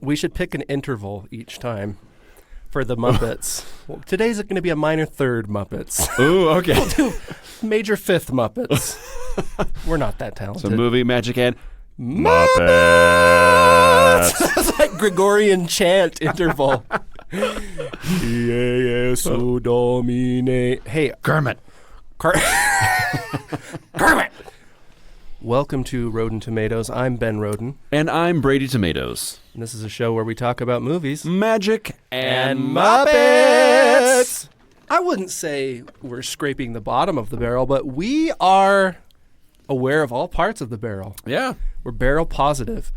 We should pick an interval each time for the Muppets. Well, today's going to be a minor third Muppets. Ooh, okay. We'll do major fifth Muppets. We're not that talented. So movie, magic, and Muppets! It's like Gregorian chant interval. Iesu Domine. Hey, Kermit. Kermit! Welcome to Roden Tomatoes. I'm Ben Roden. And I'm Brady Tomatoes. And this is a show where we talk about movies. Magic and Muppets! I wouldn't say we're scraping the bottom of the barrel, but we are aware of all parts of the barrel. Yeah. We're barrel positive.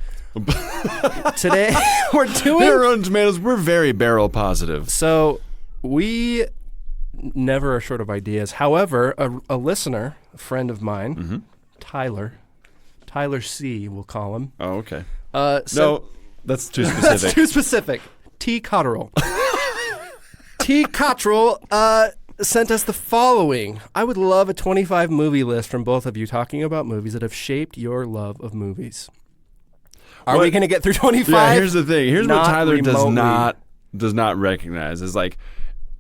Today, we're doing... Here at Roden Tomatoes, we're very barrel positive. So, we never are short of ideas. However, a listener, a friend of mine, Tyler C., we'll call him. Oh, okay. No, that's too specific. That's too specific. T. Cotterill. T. Cotterill sent us the following. I would love a 25 movie list from both of you talking about movies that have shaped your love of movies. Are we going to get through 25? Yeah, here's the thing. Here's what Tyler remotely. does not recognize is like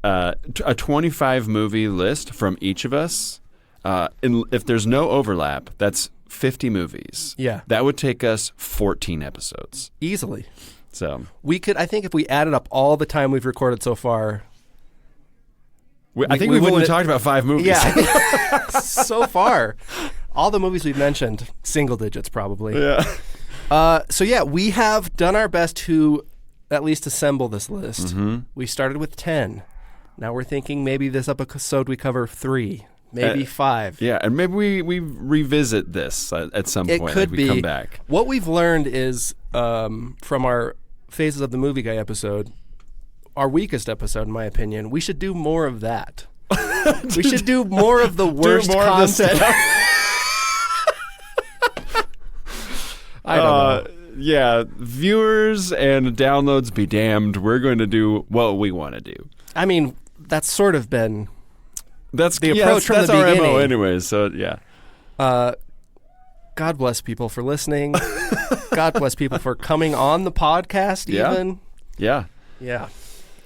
a 25 movie list from each of us. If there's no overlap, that's 50 movies. Yeah. That would take us 14 episodes. Easily. So we could, I think if we added up all the time we've recorded so far. I think we've only talked about 5 movies. Yeah. So far. All the movies we've mentioned, single digits probably. Yeah. So yeah, we have done our best to at least assemble this list. Mm-hmm. We started with 10. Now we're thinking maybe this episode we cover 3. Maybe 5. Yeah, and maybe we revisit this at some point. It could we be. Come back. What we've learned is from our Phases of the Movie Guy episode, our weakest episode, in my opinion, we should do more of that. We should do more of the worst content. I don't know. Yeah, viewers and downloads be damned. We're going to do what we want to do. I mean, that's sort of been... That's the approach from that's the beginning. Our MO anyways, so yeah. God bless people for listening. God bless people for coming on the podcast even. Yeah. Yeah.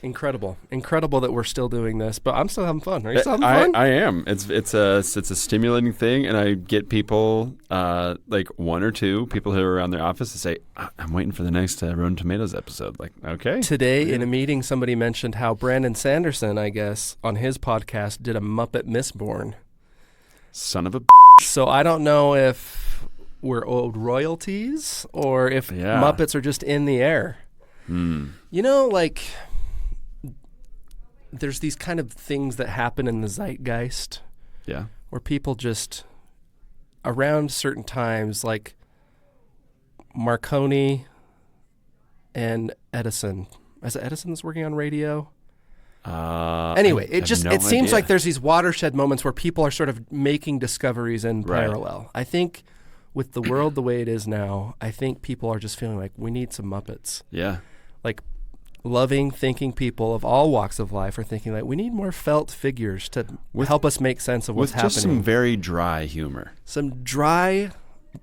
Incredible. Incredible that we're still doing this, but I'm still having fun. Are you still having fun? I am. It's a stimulating thing, and I get people, like 1 or 2 people who are around their office to say, I'm waiting for the next Rotten Tomatoes episode. Like, okay. Today in a meeting, somebody mentioned how Brandon Sanderson, I guess, on his podcast did a Muppet Mistborn. Son of a So I don't know if we're owed royalties or if Muppets are just in the air. You know, like... There's these kind of things that happen in the zeitgeist. Yeah. Where people just, around certain times, like Marconi and Edison. Is it Edison that's working on radio? Anyway, it seems like there's these watershed moments where people are sort of making discoveries in parallel. I think with the world the way it is now, I think people are just feeling like we need some Muppets. Yeah. Like loving, thinking people of all walks of life are thinking like we need more felt figures to help us make sense of what's happening. With just some very dry humor. Some dry,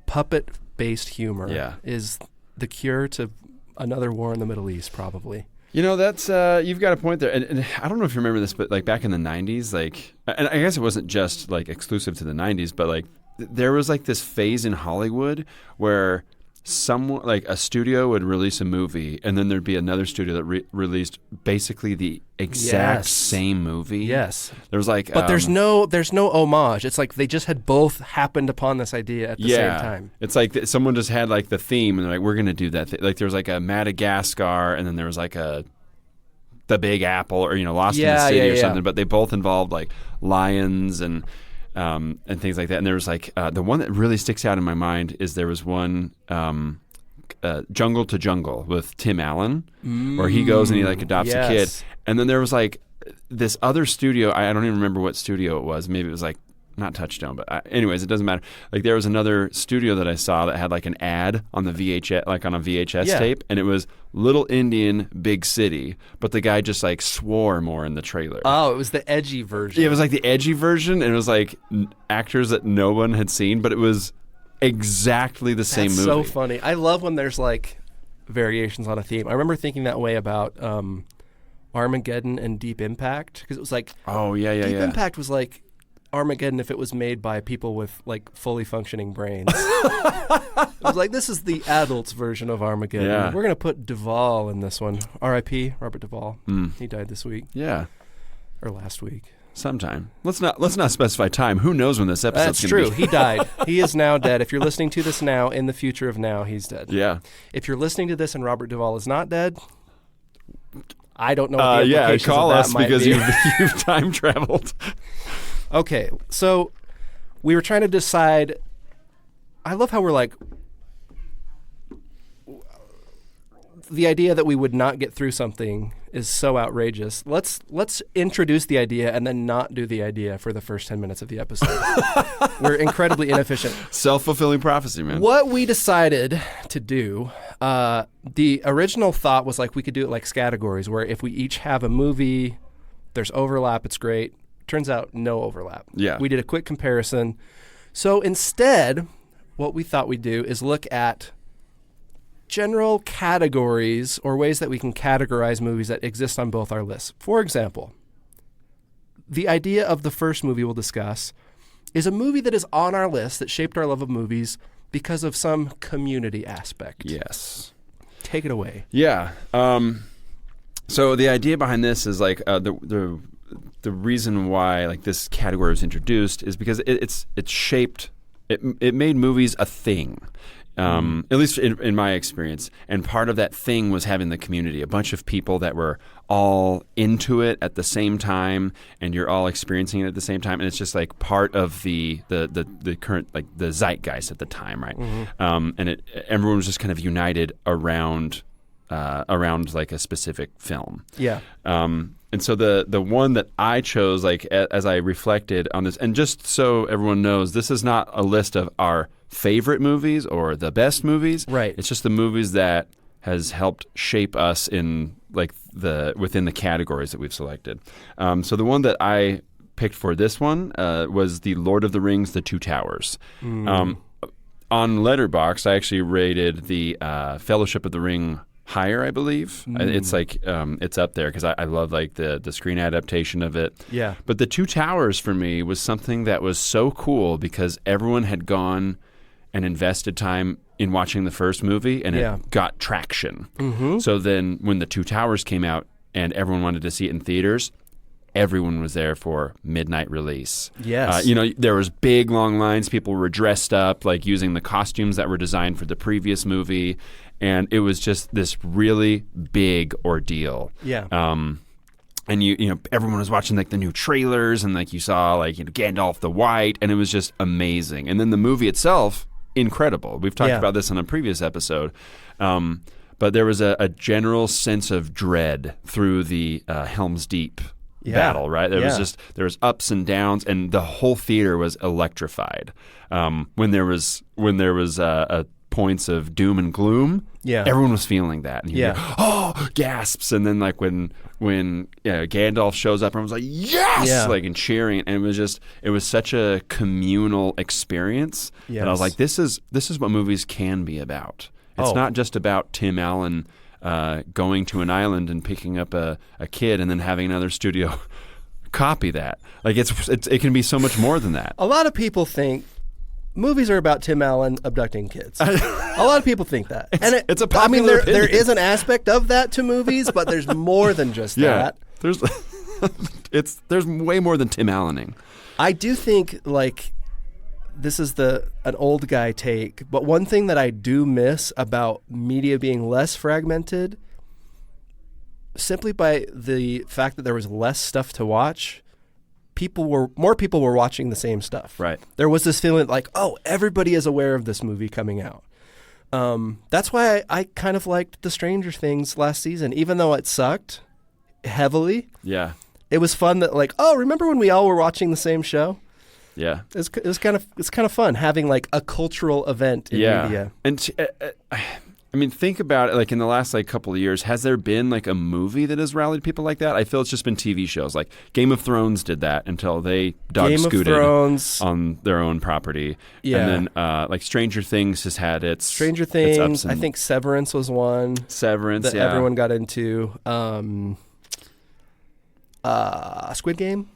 puppet-based humor is the cure to another war in the Middle East, probably. You know, that's you've got a point there. And I don't know if you remember this, but like back in the 90s, like, and I guess it wasn't just like exclusive to the 90s, but like there was like this phase in Hollywood where someone like a studio would release a movie and then there'd be another studio that released basically the exact same movie. Yes. There was like but there's no homage. It's like they just had both happened upon this idea at the same time. It's like someone just had like the theme and they're like, we're going to do that. Like there was like a Madagascar and then there was like the Big Apple or, Lost in the City or something. But they both involved like lions and things like that. And there was like the one that really sticks out in my mind is there was one Jungle to Jungle with Tim Allen where he goes and he like adopts a kid. And then there was like this other studio. I don't even remember what studio it was. Maybe it was like not Touchstone, but anyways, it doesn't matter. Like there was another studio that I saw that had like an ad on the VHS, like on a VHS tape, and it was Little Indian, Big City, but the guy just like swore more in the trailer. Oh, it was the edgy version. Yeah, it was like the edgy version, and it was like actors that no one had seen, but it was exactly the same movie. So funny. I love when there's like variations on a theme. I remember thinking that way about Armageddon and Deep Impact, because it was like, Deep Impact was like Armageddon if it was made by people with like fully functioning brains. It was like, this is the adults version of Armageddon. Yeah. We're going to put Duvall in this one. R.I.P. Robert Duvall. He died this week. Yeah. Or last week. Sometime. Let's not specify time. Who knows when this episode's That's going to true. be? He died. He is now dead. If you're listening to this now, in the future of now, he's dead. Yeah. If you're listening to this and Robert Duvall is not dead, I don't know what the implications call of that us might because be. you've time traveled. Okay, so we were trying to decide. I love how we're like, the idea that we would not get through something is so outrageous. Let's introduce the idea and then not do the idea for the first 10 minutes of the episode. We're incredibly inefficient. Self-fulfilling prophecy, man. What we decided to do, the original thought was like we could do it like categories, where if we each have a movie, there's overlap, it's great. Turns out no overlap. Yeah. We did a quick comparison. So instead, what we thought we'd do is look at general categories or ways that we can categorize movies that exist on both our lists. For example, the idea of the first movie we'll discuss is a movie that is on our list that shaped our love of movies because of some community aspect. Yes. Take it away. Yeah. So the idea behind this is like the reason why like this category was introduced is because it's shaped. It made movies a thing. At least in my experience. And part of that thing was having the community, a bunch of people that were all into it at the same time, and you're all experiencing it at the same time. And it's just like part of the current, like the zeitgeist at the time, right? And everyone was just kind of united around like a specific film. Yeah. And so the one that I chose, like as I reflected on this, and just so everyone knows, this is not a list of our favorite movies or the best movies. Right. It's just the movies that has helped shape us in like within the categories that we've selected. So the one that I picked for this one was the Lord of the Rings: The Two Towers. On Letterboxd, I actually rated the Fellowship of the Ring higher, I believe. It's like it's up there because I love like the screen adaptation of it. Yeah. But The Two Towers for me was something that was so cool because everyone had gone and invested time in watching the first movie, and it got traction. So then when The Two Towers came out and everyone wanted to see it in theaters, everyone was there for midnight release. Yes. There was big long lines. People were dressed up, like using the costumes that were designed for the previous movie. And it was just this really big ordeal. Yeah. And everyone was watching like the new trailers, and like you saw like Gandalf the White, and it was just amazing. And then the movie itself, incredible. We've talked about this on a previous episode. But there was a general sense of dread through the Helm's Deep battle, right? There was ups and downs, and the whole theater was electrified. When there was points of doom and gloom, everyone was feeling that. And you hear, gasps, and then like when Gandalf shows up, everyone's like, yes, like and cheering, and it was such a communal experience that I was like, this is what movies can be about. It's not just about Tim Allen going to an island and picking up a kid and then having another studio copy that. Like it can be so much more than that. A lot of people think movies are about Tim Allen abducting kids. A lot of people think that. It's a popular opinion. There is an aspect of that to movies, but there's more than just that. There's way more than Tim Allening. I do think like this is an old guy take, but one thing that I do miss about media being less fragmented, simply by the fact that there was less stuff to watch, more people were watching the same stuff. Right. There was this feeling like, everybody is aware of this movie coming out. That's why I kind of liked the Stranger Things last season, even though it sucked heavily. Yeah. It was fun that like, remember when we all were watching the same show? Yeah. It's kind of fun having like a cultural event in media. And I mean, think about it. Like in the last couple of years, has there been like a movie that has rallied people like that? I feel it's just been TV shows. Like Game of Thrones did that until they dog-scooted on their own property. Yeah. And then like Stranger Things has had its Stranger Things. I think Severance was one. Severance, that everyone got into. Squid Game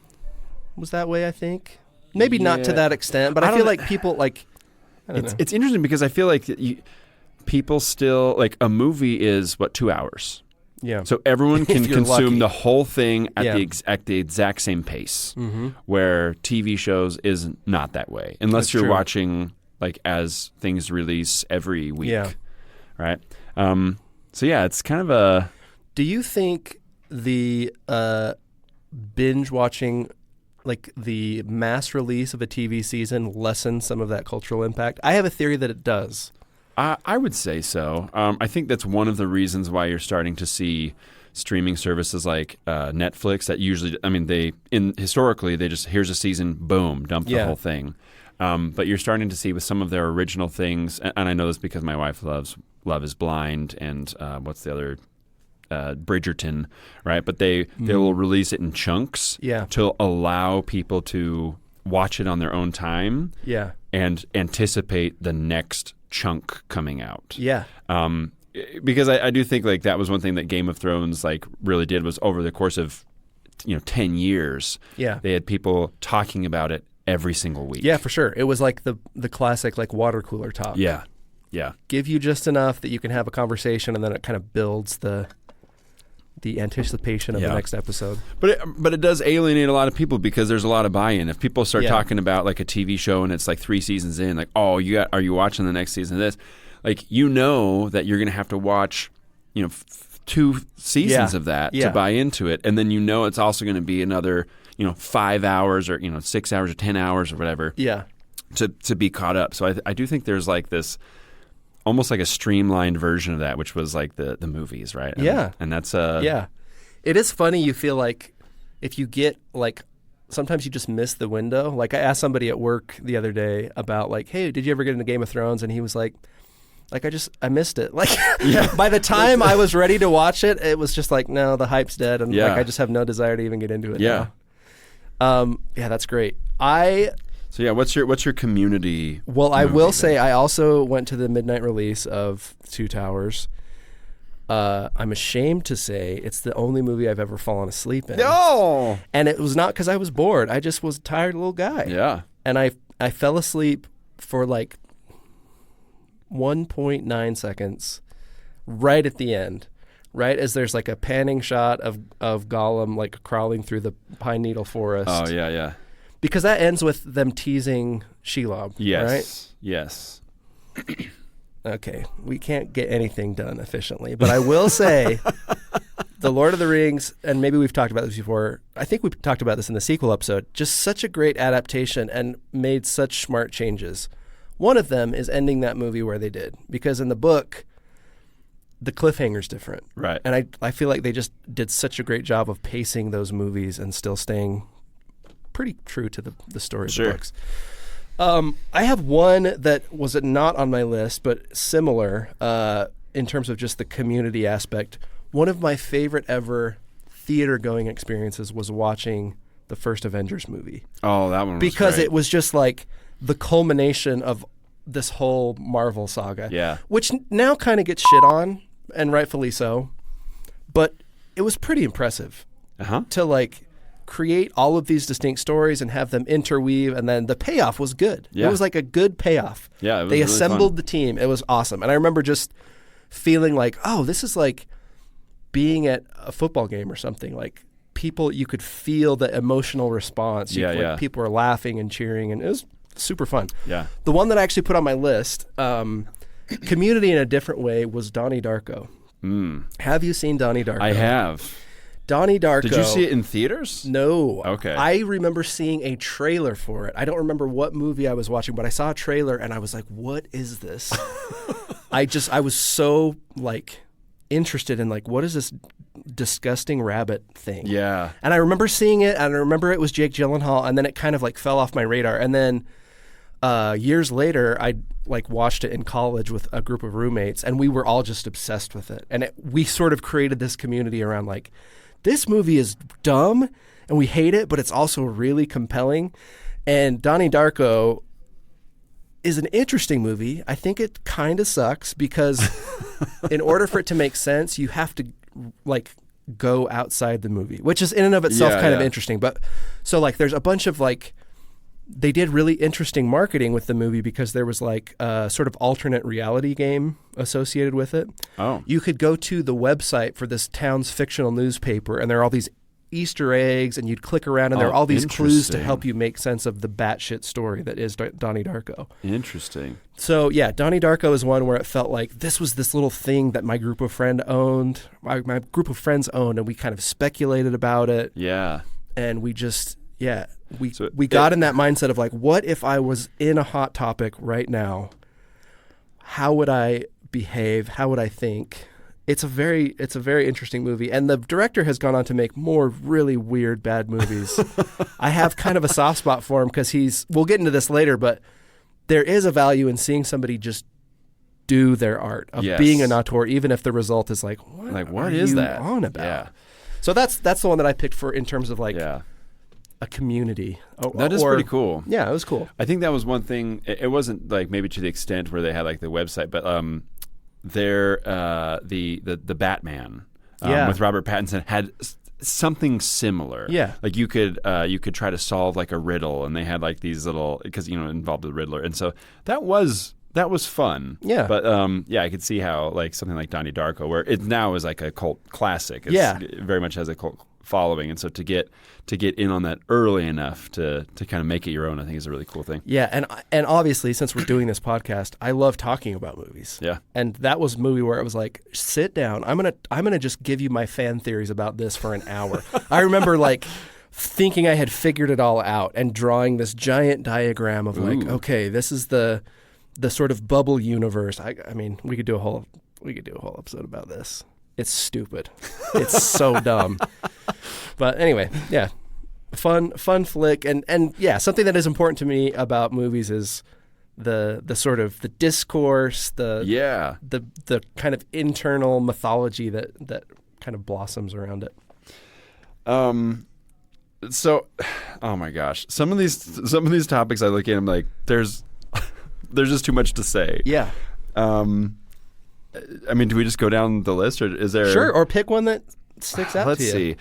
was that way, I think. Maybe not to that extent, but I feel like people like. I don't know. It's interesting because I feel like people still like a movie is 2 hours. Yeah. So everyone can consume the whole thing at the exact same pace. Mm-hmm. Where TV shows is not that way unless you're watching like as things release every week. Yeah. Right. So yeah, it's kind of a. Do you think the binge watching, like the mass release of a TV season, lessens some of that cultural impact? I have a theory that it does. I would say so. I think that's one of the reasons why you're starting to see streaming services like Netflix that usually, I mean, historically they just, here's a season, boom, dump the whole thing. But you're starting to see with some of their original things, and I know this because my wife loves Love is Blind and what's the other, Bridgerton, right? But they will release it in chunks to allow people to watch it on their own time and anticipate the next chunk coming out. Yeah. Because I do think like that was one thing that Game of Thrones like really did was over the course of 10 years. Yeah. They had people talking about it every single week. Yeah, for sure. It was like the classic like water cooler talk. Yeah. Yeah. Give you just enough that you can have a conversation, and then it kind of builds the anticipation of the next episode. But it does alienate a lot of people because there's a lot of buy-in. If people start talking about like a TV show and it's like 3 seasons in, like, oh, are you watching the next season of this? Like, that you're going to have to watch, 2 seasons of that to buy into it. And then it's also going to be another, 5 hours or, 6 hours or 10 hours or whatever to be caught up. So I do think there's like this almost like a streamlined version of that, which was like the movies, right? And that's it is funny. You feel like if you get like sometimes you just miss the window. Like I asked somebody at work the other day about like, hey, did you ever get into Game of Thrones? And he was like I missed it. Like by the time I was ready to watch it, it was just like, no, the hype's dead, and like I just have no desire to even get into it. Now. That's great. So yeah, what's your community? Well, I will say I also went to the midnight release of Two Towers. I'm ashamed to say it's the only movie I've ever fallen asleep in. No! And it was not because I was bored. I just was a tired little guy. Yeah. And I fell asleep for like 1.9 seconds right at the end. Right as there's like a panning shot of Gollum like crawling through the pine needle forest. Oh, yeah. Because that ends with them teasing Shelob, right? Yes. Okay, we can't get anything done efficiently, but I will say The Lord of the Rings, and maybe we've talked about this before, I think we talked about this in the sequel episode, just such a great adaptation and made such smart changes. One of them is ending that movie where they did, because in the book, the cliffhanger's different. Right. And I feel like they just did such a great job of pacing those movies and still staying pretty true to the story of the books. I have one that was not on my list, but similar in terms of just the community aspect. One of my favorite ever theater-going experiences was watching the first Avengers movie. Oh, that one was because great. It was just like the culmination of this whole Marvel saga. Yeah. Which now kind of gets shit on, and rightfully so. But it was pretty impressive to like create all of these distinct stories and have them interweave, and then the payoff was good. Yeah. It was like a good payoff. Yeah, it was they really assembled fun. The team. It was awesome. And I remember just feeling like, oh, this is like being at a football game or something. Like people, you could feel the emotional response. People were laughing and cheering, and it was super fun. Yeah. The one that I actually put on my list, community in a different way, was Donnie Darko. Have you seen Donnie Darko? I have. Donnie Darko. Did you see it in theaters? No. Okay. I remember seeing a trailer for it. I don't remember what movie I was watching, but I saw a trailer and I was like, what is this? I was so like interested in like, what is this disgusting rabbit thing? Yeah. And I remember seeing it, and I remember it was Jake Gyllenhaal, and then it kind of like fell off my radar. And then years later, like watched it in college with a group of roommates, and we were all just obsessed with it. And we sort of created this community around like, this movie is dumb and we hate it, but it's also really compelling. And Donnie Darko is an interesting movie. I think it kind of sucks because in order for it to make sense, you have to like go outside the movie, which is in and of itself kind of interesting. But so like there's a bunch of like, they did really interesting marketing with the movie because there was like a sort of alternate reality game associated with it. Oh. You could go to the website for this town's fictional newspaper, and there are all these Easter eggs, and you'd click around, and there are all these clues to help you make sense of the batshit story that is Donnie Darko. Interesting. So yeah, Donnie Darko is one where it felt like this was this little thing that my group of friends owned, and we kind of speculated about it. Yeah. And we just, we got in that mindset of like, what if I was in a Hot Topic right now? How would I behave? How would I think? It's a very interesting movie, and the director has gone on to make more really weird, bad movies. I have kind of a soft spot for him because we'll get into this later, but there is a value in seeing somebody just do their art of being an auteur, even if the result is like, what is that on about? Yeah. So that's the one that I picked for in terms of like a community. That is pretty cool. Yeah, it was cool. I think that was one thing. It wasn't like maybe to the extent where they had like the website, but the Batman with Robert Pattinson had something similar. Yeah, like you could try to solve like a riddle, and they had like these little, because it involved the Riddler, and so that was fun. Yeah, but I could see how like something like Donnie Darko, where it now is like a cult classic. It very much has a cult following, and so to get in on that early enough to kind of make it your own, I think is a really cool thing. Yeah, and obviously since we're doing this podcast, I love talking about movies. Yeah, and that was a movie where it was like, sit down. I'm gonna just give you my fan theories about this for an hour. I remember like thinking I had figured it all out and drawing this giant diagram of like, okay, this is the sort of bubble universe. I mean, we could do a whole episode about this. It's stupid. It's so dumb. But anyway, yeah, fun flick, and yeah, something that is important to me about movies is the sort of the discourse, the kind of internal mythology that kind of blossoms around it. So, oh my gosh, some of these topics I look at, I'm like, there's just too much to say. Yeah. I mean, do we just go down the list, or is there? Sure, or pick one that sticks out to you.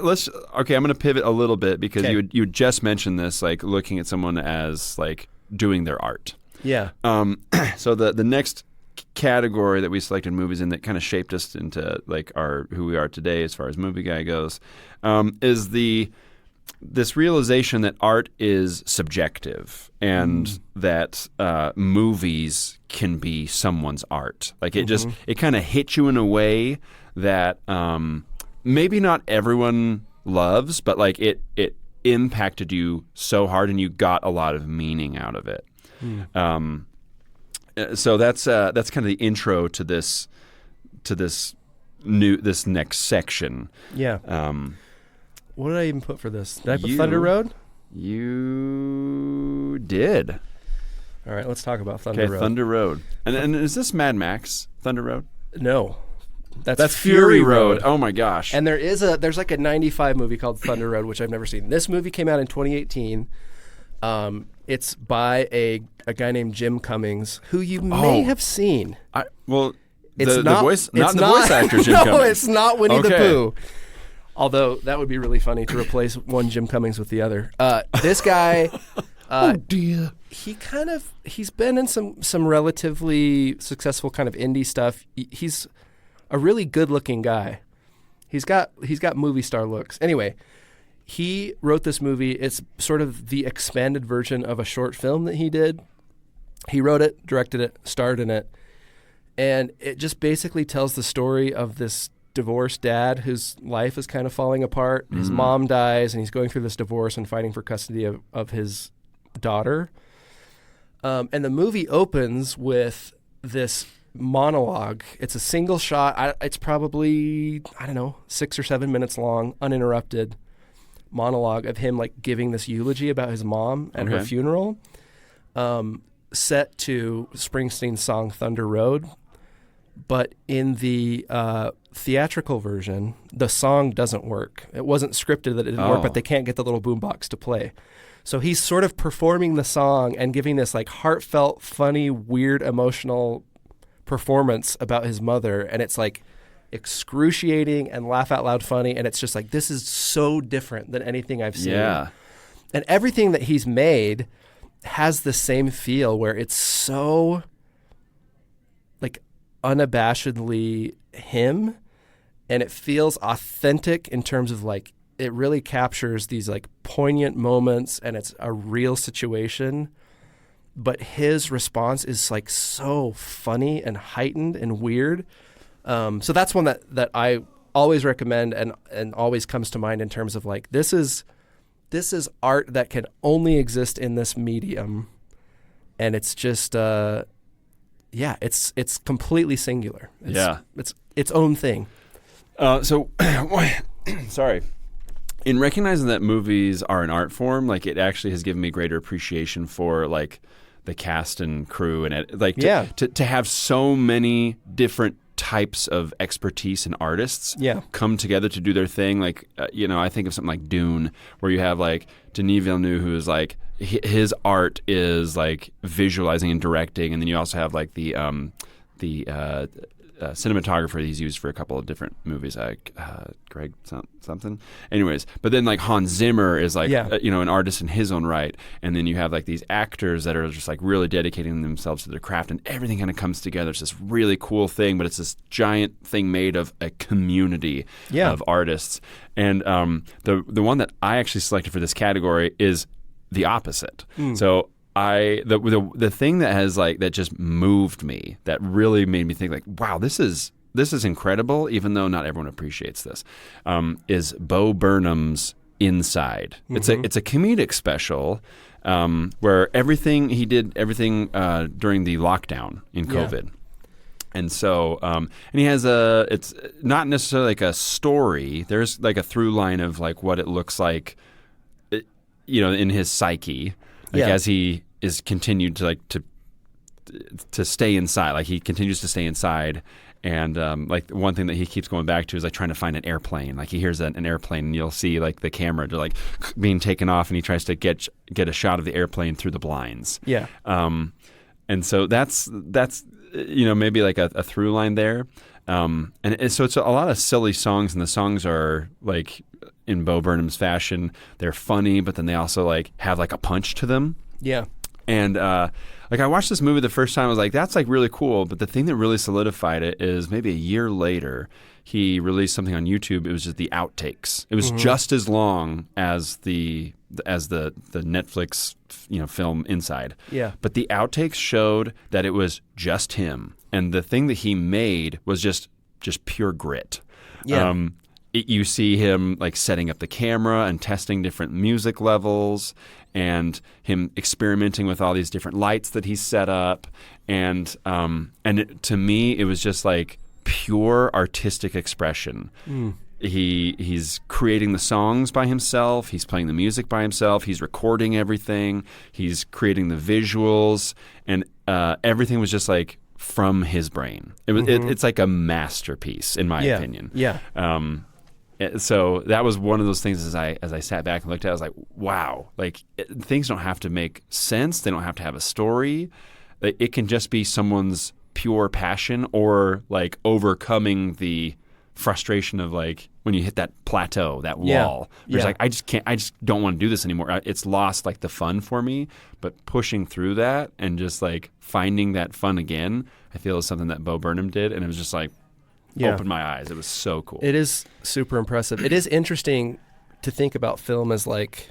Let's see. Okay, I'm going to pivot a little bit because you just mentioned this, like looking at someone as like doing their art. Yeah. So the next category that we selected movies in that kind of shaped us into like who we are today as far as movie guy goes, is this realization that art is subjective and that movies can be someone's art. Like it kind of hits you in a way that maybe not everyone loves, but like it impacted you so hard and you got a lot of meaning out of it. So that's kind of the intro to this next section. Yeah. What did I even put for this? Did I put Thunder Road? You did. All right, let's talk about Thunder Road. Okay, Thunder Road. And is this Mad Max, Thunder Road? No. That's Fury Road. Oh my gosh. And there's like a 95 movie called Thunder Road, which I've never seen. This movie came out in 2018. It's by a guy named Jim Cummings, who you may have seen. The voice actor Jim Cummings. No, it's not Winnie the Pooh. Although that would be really funny to replace one Jim Cummings with the other. This guy, oh dear, he's been in some relatively successful kind of indie stuff. He's a really good-looking guy. He's got movie star looks. Anyway, he wrote this movie. It's sort of the expanded version of a short film that he did. He wrote it, directed it, starred in it, and it just basically tells the story of this divorced dad whose life is kind of falling apart. His mom dies, and he's going through this divorce and fighting for custody of his daughter. And the movie opens with this monologue. It's a single shot. It's probably, 6 or 7 minutes long, uninterrupted monologue of him like giving this eulogy about his mom at her funeral. set to Springsteen's song Thunder Road, but in the theatrical version, the song doesn't work. It wasn't scripted that it didn't work, but they can't get the little boombox to play. So he's sort of performing the song and giving this like heartfelt, funny, weird, emotional performance about his mother, and it's like excruciating and laugh out loud funny, and it's just like, this is so different than anything I've seen. Yeah. And everything that he's made has the same feel where it's so like unabashedly him, and it feels authentic in terms of like it really captures these like poignant moments, and it's a real situation, but his response is like so funny and heightened and weird. So that's one that I always recommend and always comes to mind in terms of like, this is art that can only exist in this medium, and it's just it's completely singular. It's its own thing. So sorry. In recognizing that movies are an art form, like it actually has given me greater appreciation for like the cast and crew and it, like to have so many different types of expertise and artists come together to do their thing. Like, I think of something like Dune, where you have like Denis Villeneuve, who is like, his art is like visualizing and directing. And then you also have like the cinematographer he's used for a couple of different movies, like Greg something. Anyways, but then like Hans Zimmer is like an artist in his own right, and then you have like these actors that are just like really dedicating themselves to their craft, and everything kind of comes together. It's this really cool thing, but it's this giant thing made of a community of artists. And the one that I actually selected for this category is the opposite. So the thing that has like that just moved me, that really made me think like, wow, this is incredible, even though not everyone appreciates this, is Bo Burnham's Inside. Mm-hmm. It's a comedic special where he did everything during the lockdown in COVID. And so, and he has it's not necessarily like a story. There's like a through line of like what it looks like, in his psyche, as he is continued to like to stay inside. Like he continues to stay inside, and like one thing that he keeps going back to is like trying to find an airplane. Like he hears an airplane, and you'll see like the camera to like being taken off, and he tries to get a shot of the airplane through the blinds. Yeah. And so that's maybe like a through line there. And so it's a lot of silly songs, and the songs are like in Bo Burnham's fashion. They're funny, but then they also like have like a punch to them. Yeah. And like I watched this movie the first time, I was like, that's like really cool. But the thing that really solidified it is maybe a year later, he released something on YouTube. It was just the outtakes. It was just as long as the Netflix film Inside. Yeah. But the outtakes showed that it was just him, and the thing that he made was just pure grit. Yeah. You see him like setting up the camera and testing different music levels, and him experimenting with all these different lights that he's set up, and to me it was just like pure artistic expression. He's creating the songs by himself, he's playing the music by himself, he's recording everything, he's creating the visuals, and everything was just like from his brain. It was it's like a masterpiece in my opinion. Yeah. So that was one of those things as I sat back and looked at it, I was like, wow, like things don't have to make sense. They don't have to have a story. It can just be someone's pure passion, or like overcoming the frustration of like when you hit that plateau, that wall. It's like, I just don't want to do this anymore. It's lost like the fun for me, but pushing through that and just like finding that fun again, I feel is something that Bo Burnham did. And it was just like, opened my eyes. It was so cool. It is super impressive. It is interesting to think about film as like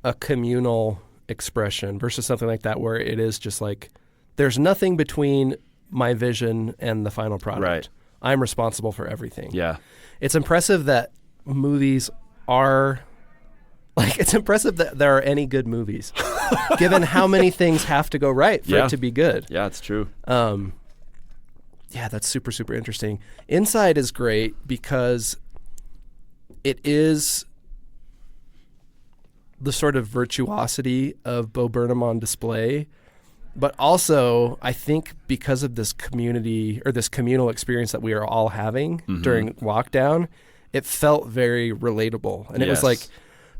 a communal expression versus something like that where it is just like there's nothing between my vision and the final product. Right. I'm responsible for everything. Yeah. It's impressive that movies are like, it's impressive that there are any good movies given how many things have to go right for it to be good. Yeah, it's true. Yeah, that's super, super interesting. Inside is great because it is the sort of virtuosity of Bo Burnham on display. But also, I think because of this community or this communal experience that we are all having during lockdown, it felt very relatable. And it was like,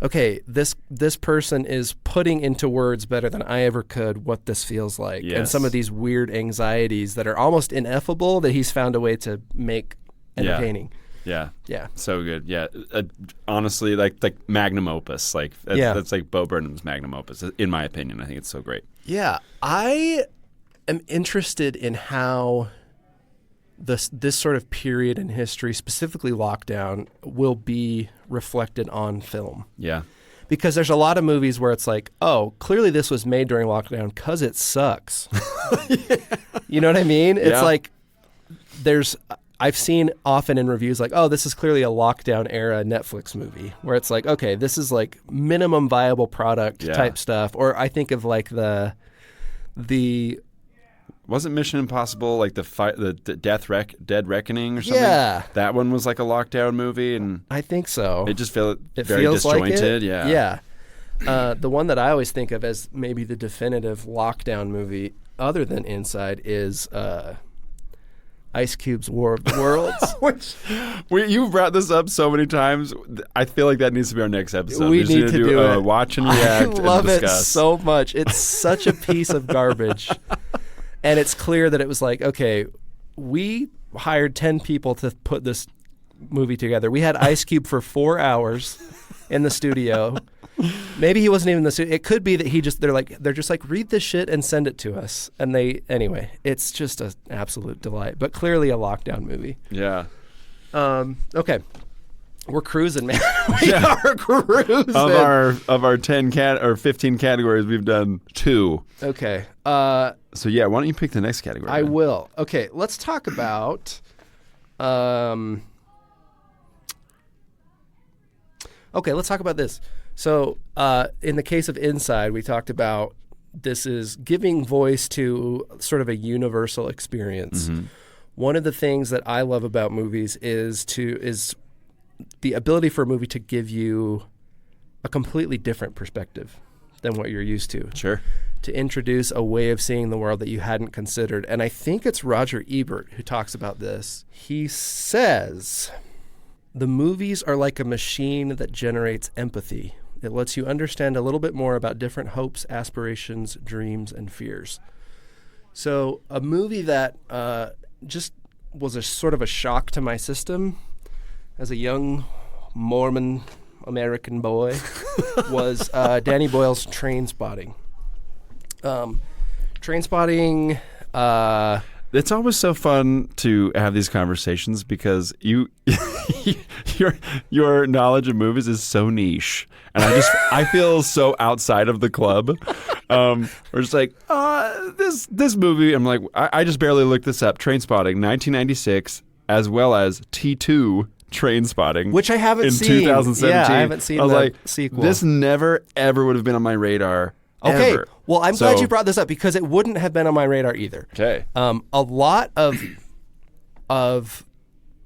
okay, this person is putting into words better than I ever could what this feels like. Yes. And some of these weird anxieties that are almost ineffable that he's found a way to make entertaining. Yeah. So good. Yeah. Honestly, like magnum opus. Like that's like Bo Burnham's magnum opus, in my opinion. I think it's so great. Yeah. I am interested in how this sort of period in history, specifically lockdown, will be reflected on film. Yeah. Because there's a lot of movies where it's like, oh, clearly this was made during lockdown because it sucks. You know what I mean? It's like I've seen often in reviews like, oh, this is clearly a lockdown era Netflix movie, where it's like, okay, this is like minimum viable product type stuff. Or I think of like the wasn't Mission Impossible like the Dead Reckoning or something? Yeah, that one was like a lockdown movie, and I think so. It just felt very disjointed. Like yeah. The one that I always think of as maybe the definitive lockdown movie, other than Inside, is Ice Cube's War of the Worlds. You've brought this up so many times. I feel like that needs to be our next episode. We need to do it. Watch and react. I love and it so much. It's such a piece of garbage. And it's clear that it was like, okay, we hired 10 people to put this movie together. We had Ice Cube for 4 hours in the studio. Maybe he wasn't even in the studio. It could be that they're just like, read this shit and send it to us. And anyway, it's just an absolute delight. But clearly a lockdown movie. Yeah. Okay. We're cruising, man. We are cruising. Of our 10 or 15 categories, we've done 2. Okay. So yeah, why don't you pick the next category? I will. Okay, let's talk about. Let's talk about this. So, in the case of Inside, we talked about this is giving voice to sort of a universal experience. Mm-hmm. One of the things that I love about movies is the ability for a movie to give you a completely different perspective than what you're used to. Sure. To introduce a way of seeing the world that you hadn't considered. And I think it's Roger Ebert who talks about this. He says, the movies are like a machine that generates empathy. It lets you understand a little bit more about different hopes, aspirations, dreams, and fears. So a movie that just was a sort of a shock to my system as a young Mormon American boy was Danny Boyle's Trainspotting. Trainspotting. It's always so fun to have these conversations because your knowledge of movies is so niche, and I feel so outside of the club. We're just like this movie. I'm like, I just barely looked this up. Trainspotting, 1996, as well as T2. Trainspotting, which I haven't seen. In 2017. Yeah, I haven't seen the sequel. This never, ever would have been on my radar. Okay. Ever. Well, I'm glad you brought this up because it wouldn't have been on my radar either. Okay. A lot of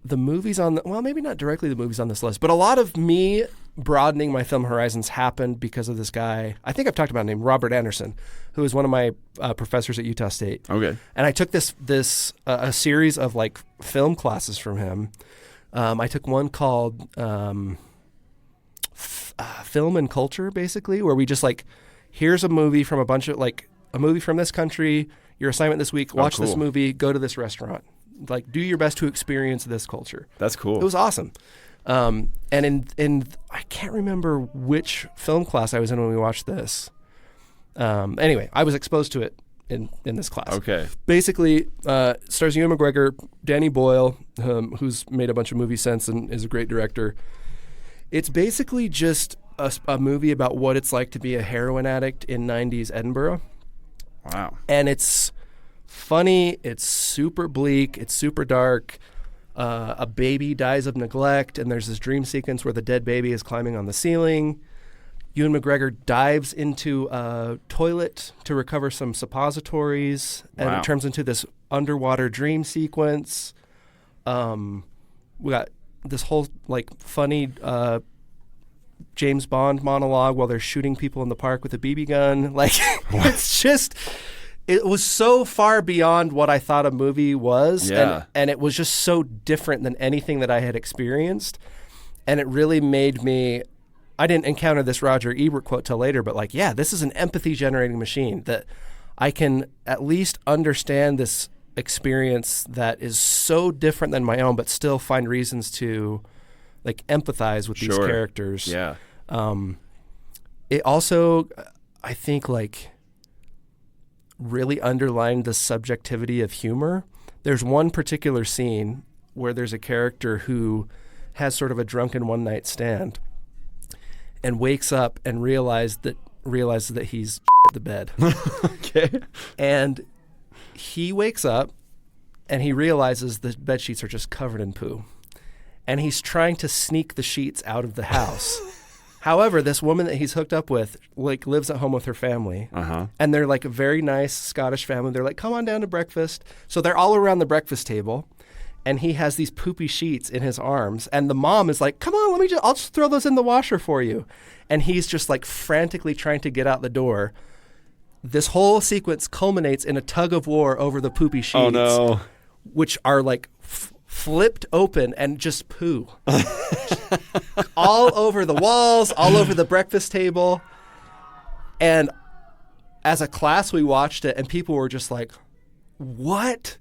the movies on maybe not directly the movies on this list, but a lot of me broadening my film horizons happened because of this guy. I think I've talked about him, named Robert Anderson, who was one of my professors at Utah State. Okay. And I took a series of like film classes from him. I took one called Film and Culture, basically, where we just like, here's a movie from a movie from this country. Your assignment this week, watch this movie, go to this restaurant. Like, do your best to experience this culture. That's cool. It was awesome. And in I can't remember which film class I was in when we watched this. Anyway, I was exposed to it in this class. Okay. Basically, stars Ewan McGregor, Danny Boyle, who's made a bunch of movies since and is a great director. It's basically just a movie about what it's like to be a heroin addict in 90s Edinburgh. Wow. And it's funny, it's super bleak, it's super dark. A baby dies of neglect, and there's this dream sequence where the dead baby is climbing on the ceiling. Ewan McGregor dives into a toilet to recover some suppositories, and it turns into this underwater dream sequence. We got this whole like funny James Bond monologue while they're shooting people in the park with a BB gun. Like it's it was so far beyond what I thought a movie was. Yeah. And it was just so different than anything that I had experienced. And it really made me, I didn't encounter this Roger Ebert quote till later, but like, yeah, this is an empathy generating machine that I can at least understand this experience that is so different than my own, but still find reasons to like empathize with these characters. Yeah. It also, I think, like really underlined the subjectivity of humor. There's one particular scene where there's a character who has sort of a drunken one night stand and wakes up and realizes that he's at the bed. Okay. And he wakes up and he realizes the bed sheets are just covered in poo. And he's trying to sneak the sheets out of the house. However, this woman that he's hooked up with like lives at home with her family. And they're like a very nice Scottish family. They're like, come on down to breakfast. So they're all around the breakfast table. And he has these poopy sheets in his arms. And the mom is like, come on, I'll just throw those in the washer for you. And he's just like frantically trying to get out the door. This whole sequence culminates in a tug of war over the poopy sheets. Oh, no. Which are like flipped open and just poo. All over the walls, all over the breakfast table. And as a class, we watched it and people were just like, what?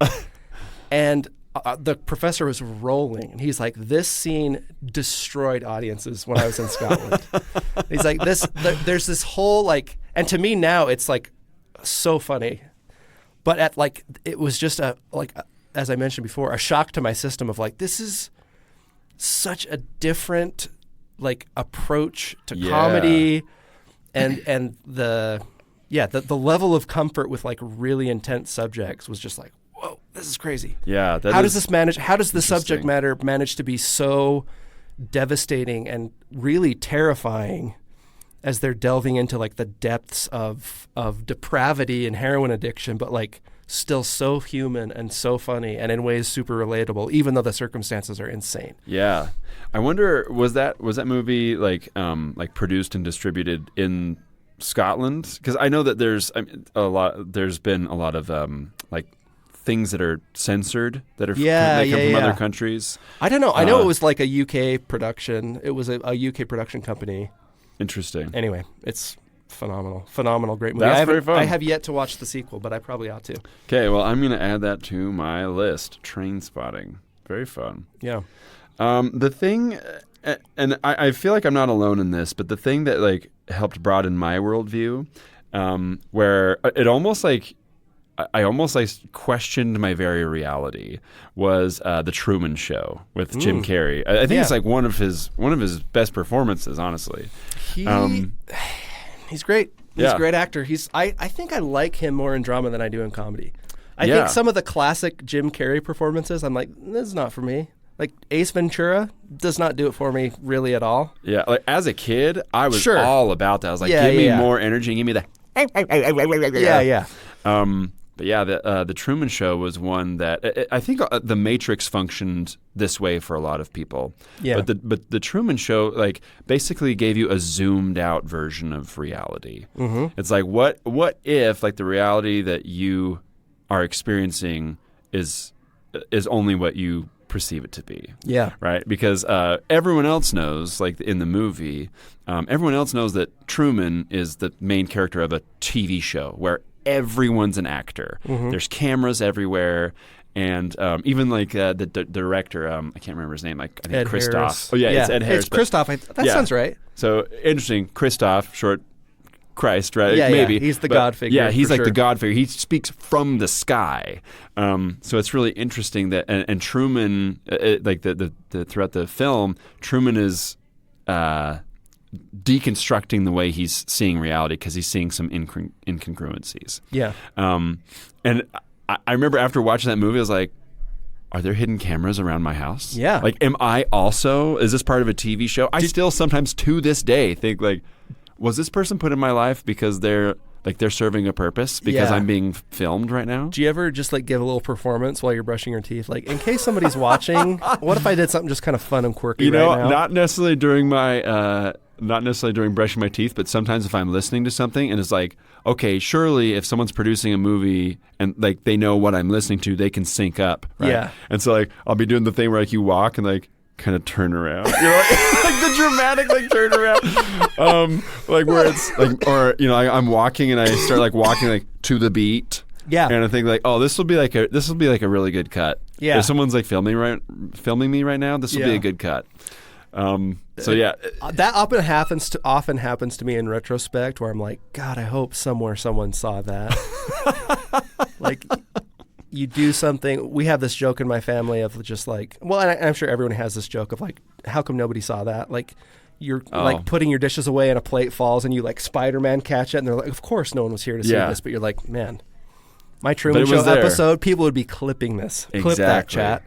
And the professor was rolling, and he's like, "This scene destroyed audiences when I was in Scotland." He's like, there's this whole like, and to me now it's like so funny, but at like it was just as I mentioned before, a shock to my system of like, this is such a different like approach to comedy, and the level of comfort with like really intense subjects was just like, whoa, this is crazy. Yeah. How does the subject matter manage to be so devastating and really terrifying as they're delving into like the depths of depravity and heroin addiction, but like still so human and so funny and in ways super relatable, even though the circumstances are insane. Yeah. I wonder, was that movie like produced and distributed in Scotland? Because I know that there's been a lot of like things that are censored that are come from other countries. I don't know. I know it was like a UK production. It was a UK production company. Interesting. Anyway, it's phenomenal, great movie. That's very fun. I have yet to watch the sequel, but I probably ought to. Okay, well, I'm going to add that to my list. Trainspotting. Very fun. Yeah. The thing, and I feel like I'm not alone in this, but the thing that like helped broaden my worldview, where it almost like I almost like questioned my very reality, was the Truman Show with Jim Carrey. I think it's like one of his best performances, honestly. He's great. He's a great actor. I think I like him more in drama than I do in comedy. I think some of the classic Jim Carrey performances, I'm like, this is not for me. Like Ace Ventura does not do it for me really at all. Yeah, like as a kid, I was all about that. I was like, give me more energy, give me the But yeah, the Truman Show was one that I think The Matrix functioned this way for a lot of people. Yeah. But the Truman Show like basically gave you a zoomed out version of reality. Mm-hmm. It's like what if like the reality that you are experiencing is only what you perceive it to be. Yeah. Right? Because everyone else knows, like in the movie, everyone else knows that Truman is the main character of a TV show where everyone's an actor. Mm-hmm. There's cameras everywhere. And even like the director, I can't remember his name. I think Ed Christoph. Harris. Oh yeah, it's Ed Harris. It's Christoph. That sounds right. So interesting. Christoph, short Christ, right? Yeah, maybe. Yeah. He's the God figure. Yeah, he's like the God figure. He speaks from the sky. So it's really interesting that and Truman, like the throughout the film, Truman is deconstructing the way he's seeing reality because he's seeing some incongruencies. Yeah. And I remember after watching that movie, I was like, are there hidden cameras around my house? Yeah. Like, is this part of a TV show? I still sometimes to this day think like, was this person put in my life because they're serving a purpose because I'm being filmed right now? Do you ever just like give a little performance while you're brushing your teeth? Like in case somebody's watching, what if I did something just kind of fun and quirky right now? Not necessarily during my not necessarily during brushing my teeth, but sometimes if I'm listening to something and it's like, okay, surely if someone's producing a movie and like they know what I'm listening to, they can sync up, right? Yeah. And so like I'll be doing the thing where like you walk and like kind of turn around, you know, like the dramatic like turn around, like where it's like, or you know, I'm walking and I start like walking like to the beat, and I think like, oh, this will be like a really good cut. Yeah, if someone's like filming me right now, this will be a good cut. So yeah, that often happens to me in retrospect, where I'm like, God, I hope somewhere someone saw that. Like. You do something. We have this joke in my family of just like, well, and I'm sure everyone has this joke of like, how come nobody saw that? Like, you're like putting your dishes away and a plate falls and you like Spider-Man catch it and they're like, of course no one was here to see this, but you're like, man, my Truman Show episode, people would be clipping this. Exactly. Clip that, chat.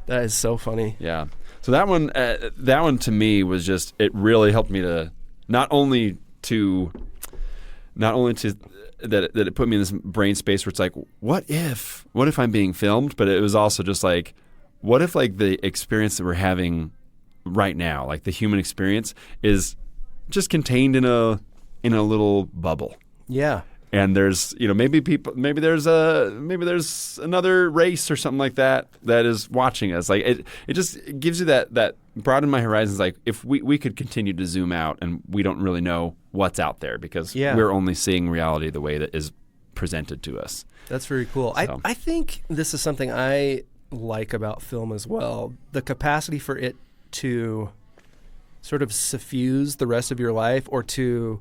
That is so funny. Yeah. So that one to me was just, it really helped me to not only that it put me in this brain space where it's like, what if I'm being filmed? But it was also just like, what if like the experience that we're having right now, like the human experience, is just contained in a little bubble. Yeah. And there's, you know, maybe there's another race or something like that is watching us. Like it just gives you that broaden my horizons. Like if we could continue to zoom out and we don't really know what's out there because we're only seeing reality the way that is presented to us. That's very cool. So. I think this is something I like about film as well. The capacity for it to sort of suffuse the rest of your life or to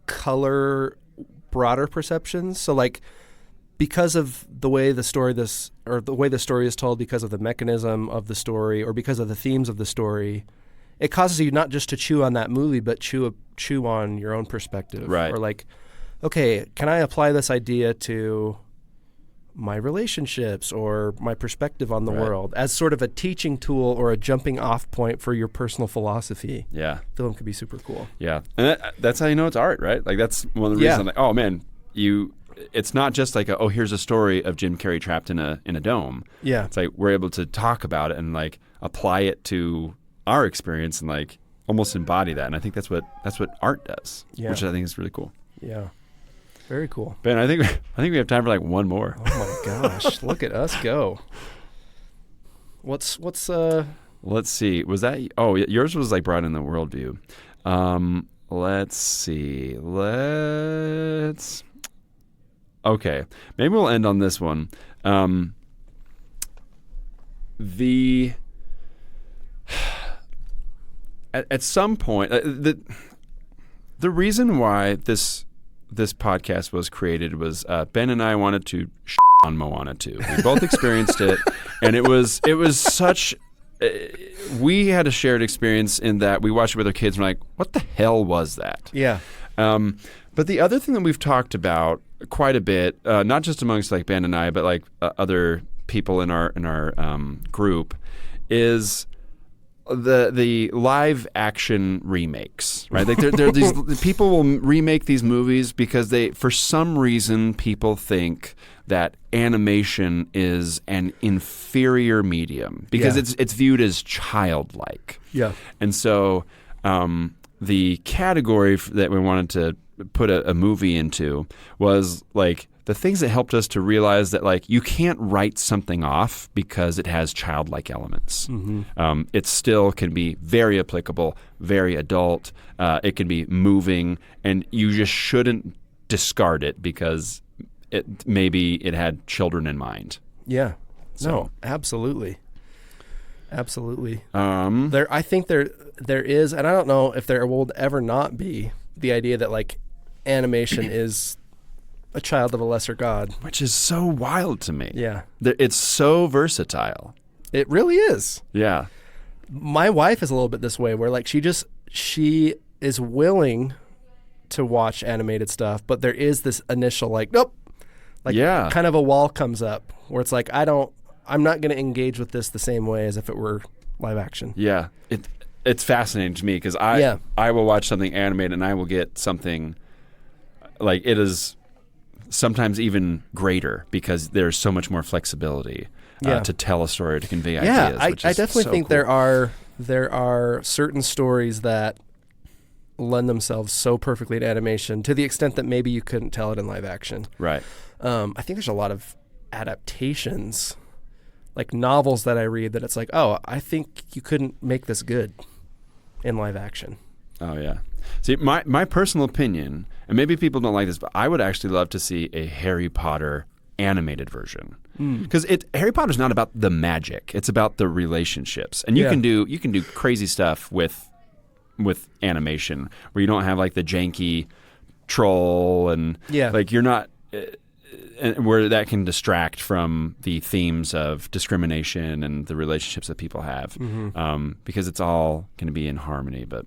color broader perceptions. So like because of the way the story is told, because of the mechanism of the story or because of the themes of the story, it causes you not just to chew on that movie but chew on your own perspective. Right. Or like, okay, can I apply this idea to my relationships or my perspective on the world as sort of a teaching tool or a jumping off point for your personal philosophy. Yeah. Film could be super cool. Yeah. And that's how you know it's art, right? Like that's one of the reasons I'm like, oh man, it's not just like here's a story of Jim Carrey trapped in a dome. Yeah. It's like we're able to talk about it and like apply it to our experience and like almost embody that. And I think that's what art does, which I think is really cool. Yeah. Very cool. Ben, I think we have time for like one more. Oh my gosh. Look at us go. What's Let's see. Was that yours was like brought in the worldview. Let's see. Okay. Maybe we'll end on this one. At some point the reason why this podcast was created was Ben and I wanted to on Moana 2. We both experienced it, and it was such. We had a shared experience in that we watched it with our kids and we're like, what the hell was that? Yeah. But the other thing that we've talked about quite a bit, not just amongst like Ben and I, but like other people in our group, is the live action remakes, right? Like there these people will remake these movies because for some reason people think that animation is an inferior medium because it's viewed as childlike. Yeah. And so the category that we wanted to put a movie into was like the things that helped us to realize that like you can't write something off because it has childlike elements. Mm-hmm. It still can be very applicable, very adult. It can be moving, and you just shouldn't discard it because maybe it had children in mind. Yeah. So. No, absolutely. Absolutely. I think there is, and I don't know if there will ever not be, the idea that like animation is a child of a lesser god. Which is so wild to me. Yeah. It's so versatile. It really is. Yeah. My wife is a little bit this way where like she is willing to watch animated stuff, but there is this initial like, nope. Like kind of a wall comes up where it's like, I'm not going to engage with this the same way as if it were live action. Yeah. It's fascinating to me because I will watch something animated and I will get something like it is sometimes even greater because there's so much more flexibility. to tell a story, to convey ideas. I definitely think cool. there are certain stories that lend themselves so perfectly to animation to the extent that maybe you couldn't tell it in live action. Right. I think there's a lot of adaptations, like novels that I read, that it's like, oh, I think you couldn't make this good in live action. Oh, yeah. See, my personal opinion, and maybe people don't like this, but I would actually love to see a Harry Potter animated version. Because Harry Potter's not about the magic; it's about the relationships, and you can do crazy stuff with animation where you don't have like the janky troll and like you're not where that can distract from the themes of discrimination and the relationships that people have, because it's all going to be in harmony. But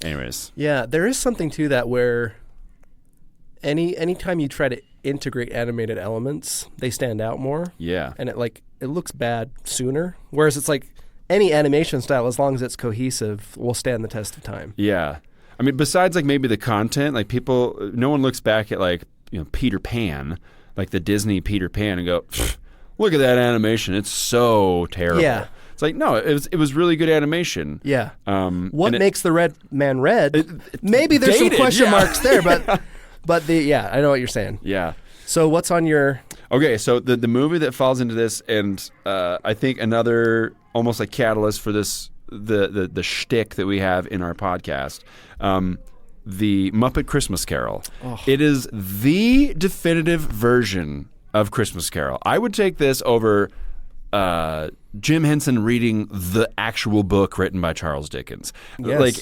anyways, there is something to that where anytime you try to integrate animated elements, they stand out more. Yeah. And it looks bad sooner. Whereas it's like any animation style, as long as it's cohesive, will stand the test of time. Yeah. I mean, besides like maybe the content, like no one looks back at like, Peter Pan, like the Disney Peter Pan, and go, look at that animation. It's so terrible. Yeah. It's like, no, it was really good animation. Yeah. What makes the red man red? Maybe there's some question marks there, but I know what you're saying. Yeah. So what's on your... Okay, so the movie that falls into this, and I think another almost like catalyst for this, the shtick that we have in our podcast, the Muppet Christmas Carol. Oh. It is the definitive version of Christmas Carol. I would take this over Jim Henson reading the actual book written by Charles Dickens. Yes. Like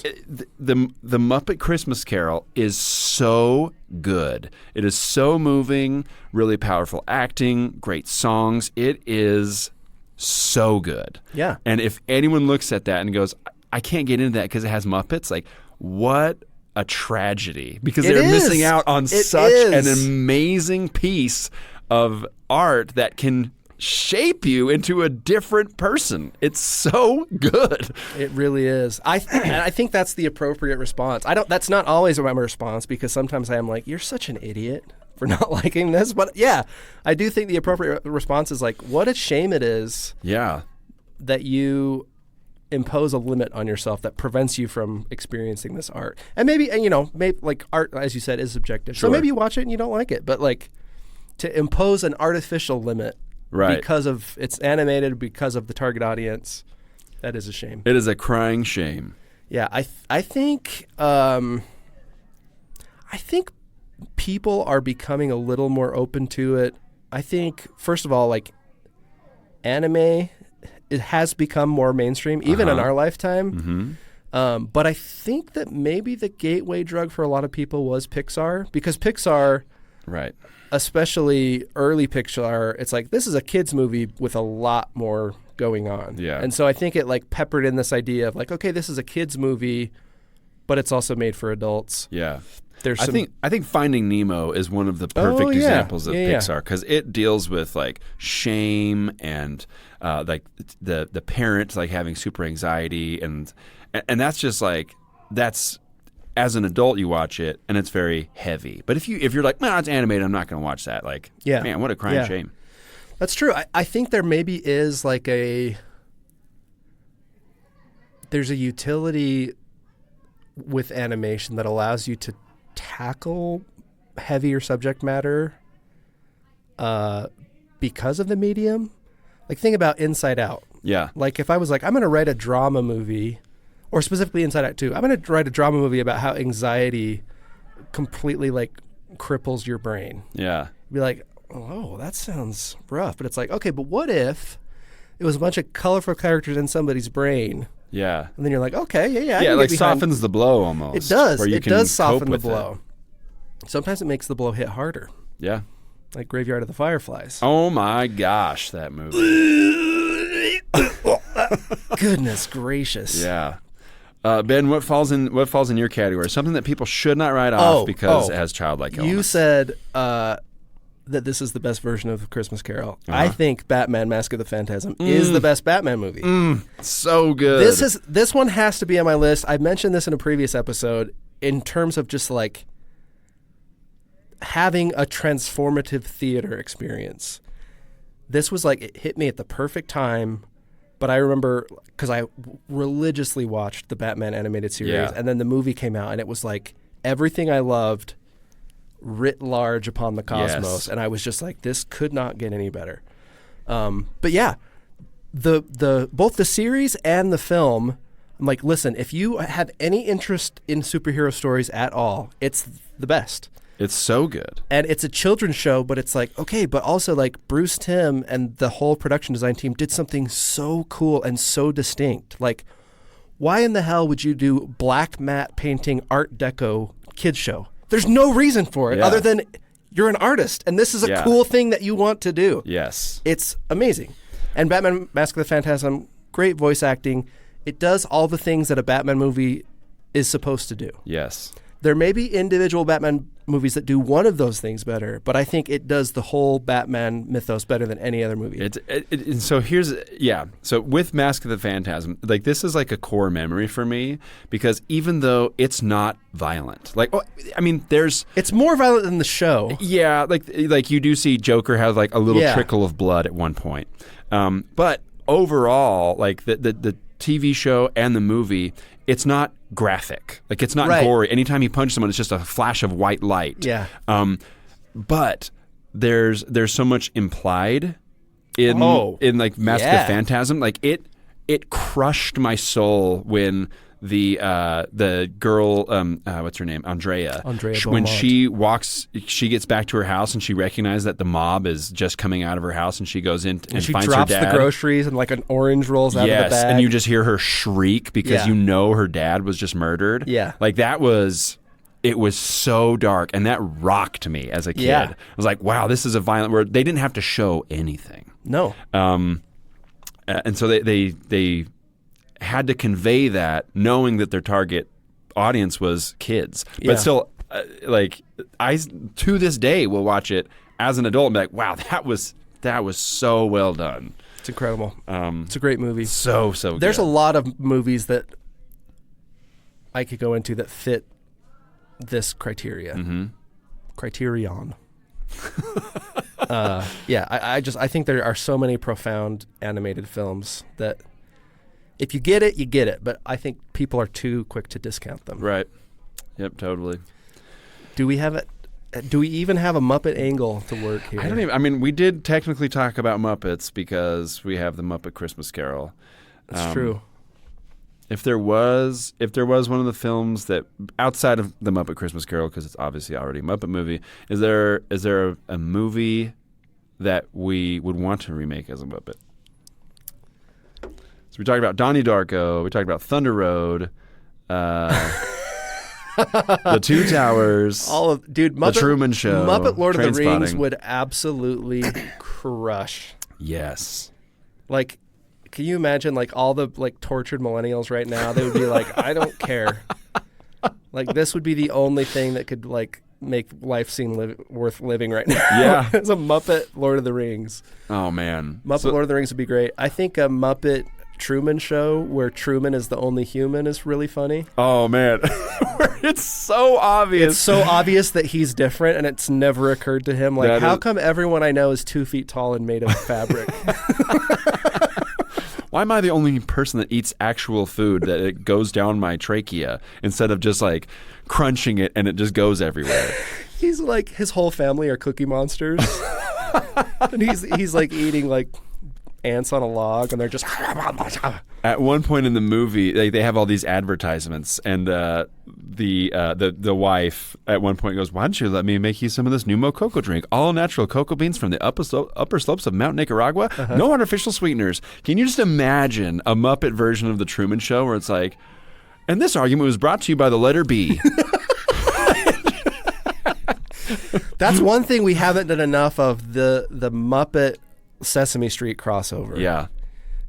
the Muppet Christmas Carol is so good. It is so moving, really powerful acting, great songs. It is so good. Yeah. And if anyone looks at that and goes, I can't get into that because it has Muppets, like, what a tragedy, because they're missing out on such an amazing piece of art that can shape you into a different person. It's so good. It really is. I think that's the appropriate response. That's not always my response, because sometimes I am like, you're such an idiot for not liking this. But yeah, I do think the appropriate response is like, what a shame it is. Yeah. That you impose a limit on yourself that prevents you from experiencing this art. And maybe like art, as you said, is subjective. Sure. So maybe you watch it and you don't like it, but like to impose an artificial limit because of it's animated, because of the target audience, that is a shame. It is a crying shame. Yeah, I think people are becoming a little more open to it. I think, first of all, like anime, it has become more mainstream, even in our lifetime. Mm-hmm. But I think that maybe the gateway drug for a lot of people was Pixar, because Pixar, right, especially early Pixar, it's like, this is a kid's movie with a lot more going on. Yeah. And so I think it like peppered in this idea of like, okay, this is a kid's movie, but it's also made for adults. Yeah. I think Finding Nemo is one of the perfect examples of Pixar, because it deals with like shame and like the parent like having super anxiety, and that's just like, that's, as an adult you watch it and it's very heavy. But if you're like, it's animated, I'm not going to watch that. Like, man, what a crying shame. That's true. I think there maybe is like there's a utility with animation that allows you to tackle heavier subject matter because of the medium. Like, think about Inside Out. Yeah. Like, if I was like, I'm going to write a drama movie, or specifically Inside Out 2, I'm going to write a drama movie about how anxiety completely like cripples your brain. Yeah. Be like, oh, that sounds rough. But it's like, okay, but what if it was a bunch of colorful characters in somebody's brain? Yeah. And then you're like, okay, yeah. Yeah, it like softens the blow almost. It does. It does soften the blow. Sometimes it makes the blow hit harder. Yeah. Like Graveyard of the Fireflies. Oh my gosh, that movie. Goodness gracious. Yeah. Ben, what falls in your category? Something that people should not write off because it has childlike elements. You said that this is the best version of Christmas Carol. I think Batman: Mask of the Phantasm is the best Batman movie. So good. This one has to be on my list. I mentioned this in a previous episode in terms of just like having a transformative theater experience. this was like, it hit me at the perfect time. But I remember, because I religiously watched the Batman animated series, and then the movie came out, and it was like everything I loved writ large upon the cosmos, and I was just like, this could not get any better. But yeah, the both the series and the film, I'm like, listen, if you have any interest in superhero stories at all, it's the best. It's so good. And it's a children's show, but it's like, okay, but also like Bruce Timm and the whole production design team did something so cool and so distinct. Like, why in the hell would you do black matte painting Art Deco kids show? There's no reason for it other than you're an artist and this is a cool thing that you want to do. Yes. It's amazing. And Batman Mask of the Phantasm, great voice acting. It does all the things that a Batman movie is supposed to do. Yes. There may be individual Batman movies that do one of those things better, but I think it does the whole Batman mythos better than any other movie. So So with Mask of the Phantasm, like this is like a core memory for me because even though it's not violent, like it's more violent than the show. Yeah, like you do see Joker have like a little trickle of blood at one point, but overall, like the TV show and the movie, it's not graphic. Like it's not gory. Anytime you punch someone, it's just a flash of white light. Yeah. But there's so much implied in like Mask of the Phantasm. Like it crushed my soul when the girl, what's her name? Andrea when she gets back to her house and she recognizes that the mob is just coming out of her house and she goes in and she finds drops her dad. The groceries and like an orange rolls out of the bag. And you just hear her shriek because you know her dad was just murdered. Yeah. Like it was so dark and that rocked me as a kid. Yeah. I was like, wow, this is a violent where they didn't have to show anything. No. And so they had to convey that knowing that their target audience was kids. But still, like I to this day will watch it as an adult and be like, wow, that was so well done. It's incredible. It's a great movie. So good. There's a lot of movies that I could go into that fit this criteria. Mm-hmm. Criterion. I think there are so many profound animated films that if you get it, you get it. But I think people are too quick to discount them. Right. Yep, totally. Do we even have a Muppet angle to work here? I mean, we did technically talk about Muppets because we have the Muppet Christmas Carol. That's true. If there was one of the films that outside of the Muppet Christmas Carol, because it's obviously already a Muppet movie, is there a movie that we would want to remake as a Muppet? So we talked about Donnie Darko. We talked about Thunder Road. The Two Towers. The Truman Show. Muppet Lord of the Rings would absolutely crush. Yes. Like, can you imagine like all the like tortured millennials right now? They would be like, I don't care. Like this would be the only thing that could like make life seem worth living right now. Yeah. It's a Muppet Lord of the Rings. Oh man. Lord of the Rings would be great. I think a Muppet Truman Show where Truman is the only human is really funny. Oh man. It's so obvious. It's so obvious that he's different and it's never occurred to him. Like, how come everyone I know is 2 feet tall and made of fabric? Why am I the only person that eats actual food that it goes down my trachea instead of just like crunching it and it just goes everywhere? He's like, his whole family are Cookie Monsters. And he's like eating like ants on a log and they're just at one point in the movie they have all these advertisements and the wife at one point goes, why don't you let me make you some of this Numo cocoa drink, all natural cocoa beans from the upper slopes of Mount Nicaragua, no artificial sweeteners. Can you just imagine a Muppet version of the Truman Show where it's like, and this argument was brought to you by the letter B. That's one thing we haven't done enough of, the Muppet Sesame Street crossover. Yeah.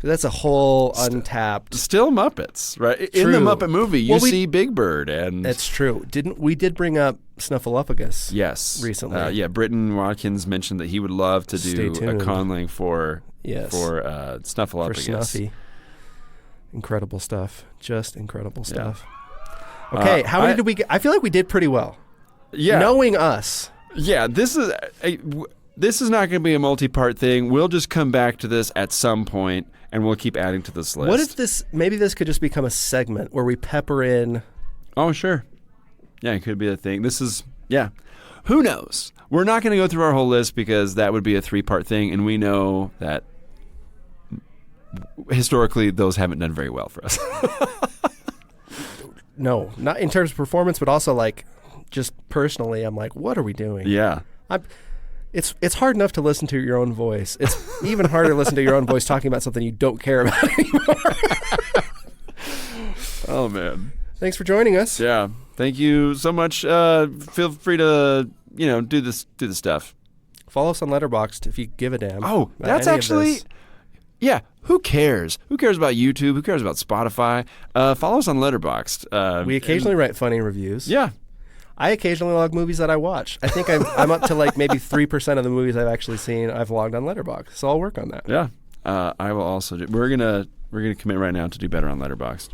That's a whole untapped. Still Muppets, right? True. In the Muppet movie, you see Big Bird and. That's true. We did bring up Snuffleupagus? Yes. Recently. Britton Watkins mentioned that he would love to do a conlang for Snuffleupagus. For Snuffy. Incredible stuff. Just incredible stuff. Okay, how many did we get? I feel like we did pretty well. Yeah. Knowing us. Yeah, this is. this is not going to be a multi-part thing. We'll just come back to this at some point, and we'll keep adding to this list. What if this? Maybe this could just become a segment where we pepper in. Oh, sure. Yeah, it could be a thing. This is Who knows? We're not going to go through our whole list because that would be a 3-part thing, and we know that historically those haven't done very well for us. No, not in terms of performance, but also like just personally, I'm like, what are we doing? Yeah. It's hard enough to listen to your own voice. It's even harder to listen to your own voice talking about something you don't care about anymore. Oh, man. Thanks for joining us. Yeah. Thank you so much. Feel free to, do this stuff. Follow us on Letterboxd if you give a damn. Oh, that's actually... Yeah, who cares? Who cares about YouTube? Who cares about Spotify? Follow us on Letterboxd. We occasionally write funny reviews. Yeah. I occasionally log movies that I watch. I think I'm up to like maybe 3% of the movies I've actually seen I've logged on Letterboxd. So I'll work on that. Yeah. I will also we're gonna commit right now to do better on Letterboxd.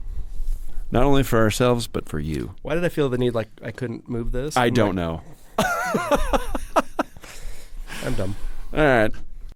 Not only for ourselves, but for you. Why did I feel the need like I couldn't move this? I don't know. I'm dumb. All right.